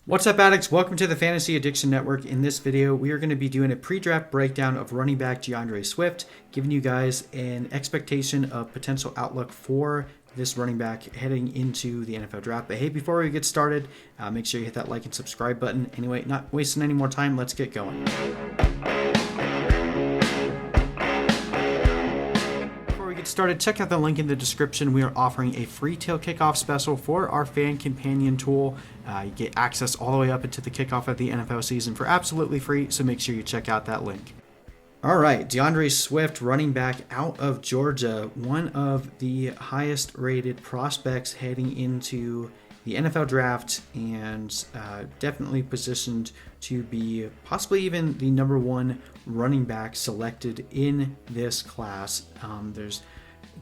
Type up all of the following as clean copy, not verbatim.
What's up, addicts? Welcome to the Fantasy Addiction Network. In this video, we are going to be doing a pre-draft breakdown of running back AndreSwift, giving you guys an expectation of potential outlook for this running back heading into the NFL draft. But hey, before we get started, make sure you hit that like and subscribe button. Anyway, not wasting any more time, let's get going. Started, check out the link in the description. We are offering a free till kickoff special for our fan companion tool. You get access all the way up into the kickoff of the NFL season for absolutely free, so make sure you check out that link. All right, AndreSwift, running back out of Georgia, one of the highest rated prospects heading into the NFL draft, and definitely positioned to be possibly even the number one running back selected in this class. There's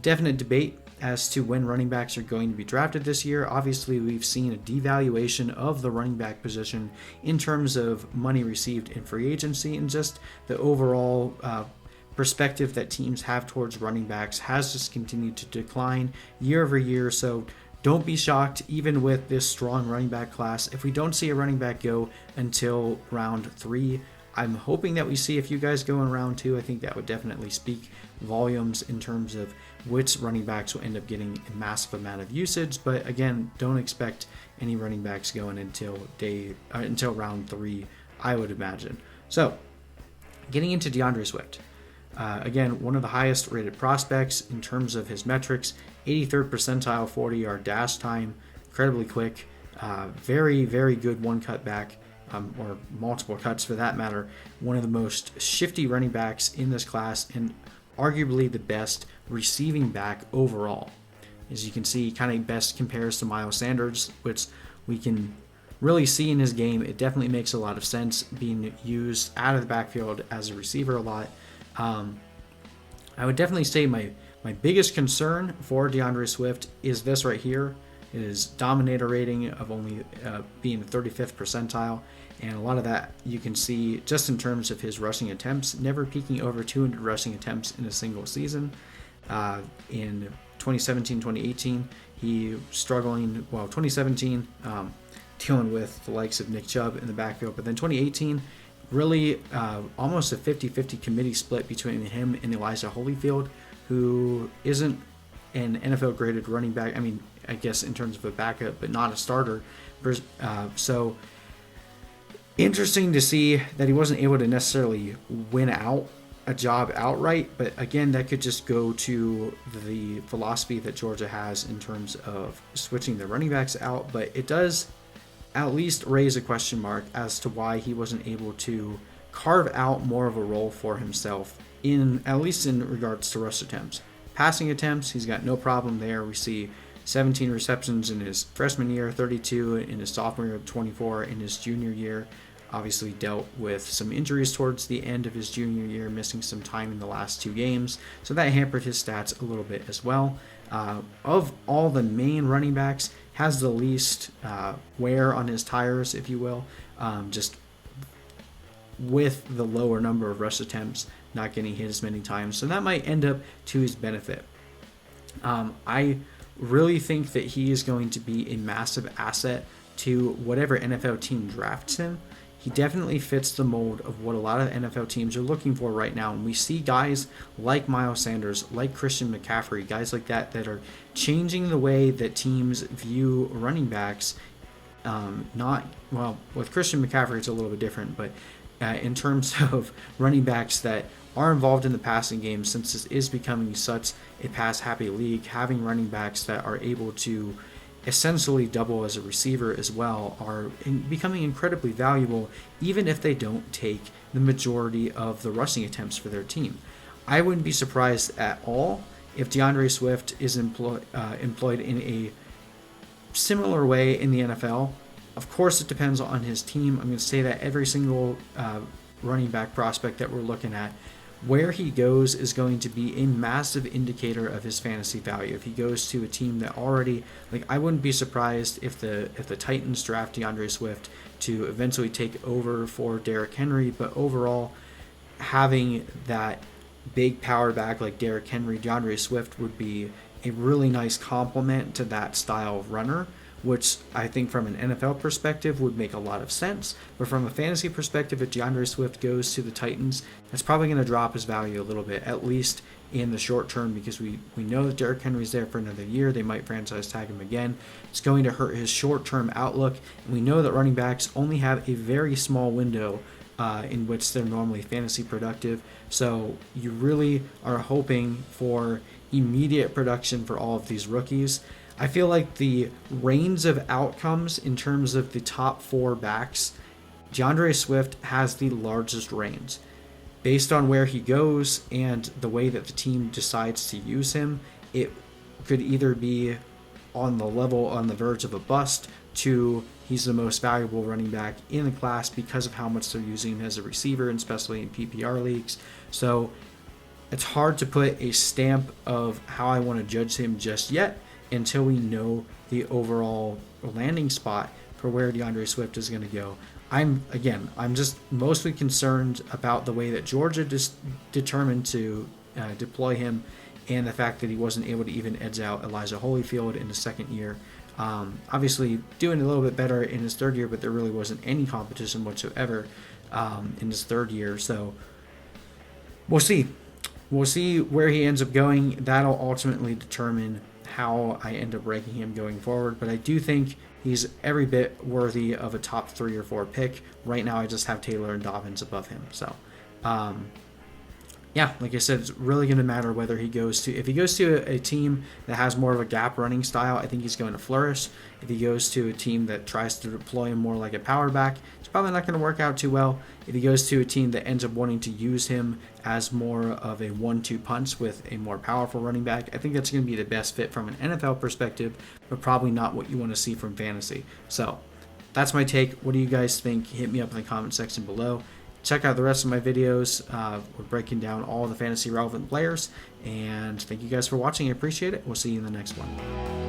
definite debate as to when running backs are going to be drafted this year. Obviously, we've seen a devaluation of the running back position in terms of money received in free agency, and just the overall perspective that teams have towards running backs has just continued to decline year over year. So don't be shocked, even with this strong running back class, if we don't see a running back go until round 3. I'm hoping that we see a few guys go in round 2. I think that would definitely speak volumes in terms of which running backs will end up getting a massive amount of usage. But again, don't expect any running backs going until round 3, I would imagine. So, getting into AndreSwift. Again, one of the highest rated prospects in terms of his metrics, 83rd percentile 40-yard dash time, incredibly quick, very, very good one cut back. Or multiple cuts for that matter, one of the most shifty running backs in this class, and arguably the best receiving back overall. As you can see, kind of best compares to Miles Sanders, which we can really see in his game. It definitely makes a lot of sense being used out of the backfield as a receiver a lot. I would definitely say my biggest concern for AndreSwift is this right here. His dominator rating of only being the 35th percentile, and a lot of that you can see just in terms of his rushing attempts, never peaking over 200 rushing attempts in a single season. In 2017-2018, he struggling, 2017, dealing with the likes of Nick Chubb in the backfield, but then 2018, really almost a 50-50 committee split between him and Elijah Holyfield, who isn't an NFL graded running back. I mean, I guess in terms of a backup, but not a starter. So interesting to see that he wasn't able to necessarily win out a job outright. But again, that could just go to the philosophy that Georgia has in terms of switching the running backs out. But it does at least raise a question mark as to why he wasn't able to carve out more of a role for himself, at least in regards to rush attempts. Passing attempts, he's got no problem there. We see 17 receptions in his freshman year, 32 in his sophomore year, 24 in his junior year. Obviously dealt with some injuries towards the end of his junior year, missing some time in the last 2 games. So that hampered his stats a little bit as well. Of all the main running backs, has the least wear on his tires, if you will, just with the lower number of rush attempts, not getting hit as many times. So that might end up to his benefit. I really think that he is going to be a massive asset to whatever NFL team drafts him. He definitely fits the mold of what a lot of NFL teams are looking for right now. And we see guys like Miles Sanders, like Christian McCaffrey, guys like that are changing the way that teams view running backs. With Christian McCaffrey, it's a little bit different, but in terms of running backs that are involved in the passing game, since this is becoming such a pass-happy league, having running backs that are able to essentially double as a receiver as well are becoming incredibly valuable, even if they don't take the majority of the rushing attempts for their team. I wouldn't be surprised at all if AndreSwift is employed in a similar way in the NFL. Of course, it depends on his team. I'm going to say that every single running back prospect that we're looking at, where he goes is going to be a massive indicator of his fantasy value. If he goes to a team that already, I wouldn't be surprised if the Titans draft AndreSwift to eventually take over for Derrick Henry, but overall, having that big power back like Derrick Henry, AndreSwift would be a really nice complement to that style of runner, which I think from an NFL perspective would make a lot of sense. But from a fantasy perspective, if DeAndreSwift goes to the Titans, that's probably going to drop his value a little bit, at least in the short term, because we know that Derrick Henry's there for another year. They might franchise tag him again. It's going to hurt his short-term outlook. And we know that running backs only have a very small window in which they're normally fantasy productive. So you really are hoping for immediate production for all of these rookies. I feel like the range of outcomes in terms of the top 4 backs, DeAndreSwift has the largest range. Based on where he goes and the way that the team decides to use him, it could either be on the verge of a bust to he's the most valuable running back in the class because of how much they're using him as a receiver, and especially in PPR leagues. So it's hard to put a stamp of how I want to judge him just yet until we know the overall landing spot for where DeAndreSwift is going to go. I'm just mostly concerned about the way that Georgia just determined to deploy him, and the fact that he wasn't able to even edge out Elijah Holyfield in his second year. Obviously doing a little bit better in his third year, but there really wasn't any competition whatsoever in his third year. So we'll see. We'll see where he ends up going. That'll ultimately determine how I end up ranking him going forward. But I do think he's every bit worthy of a top 3 or 4 pick. Right now I just have Taylor and Dobbins above him. So yeah, like I said, it's really going to matter whether he goes to, if he goes to a team that has more of a gap running style, I think he's going to flourish. If he goes to a team that tries to deploy him more like a power back, it's probably not going to work out too well. If he goes to a team that ends up wanting to use him as more of a 1-2 punch with a more powerful running back, I think that's going to be the best fit from an NFL perspective, but probably not what you want to see from fantasy. So that's my take. What do you guys think? Hit me up in the comment section below. Check out the rest of my videos. We're breaking down all the fantasy relevant players. And thank you guys for watching. I appreciate it. We'll see you in the next one.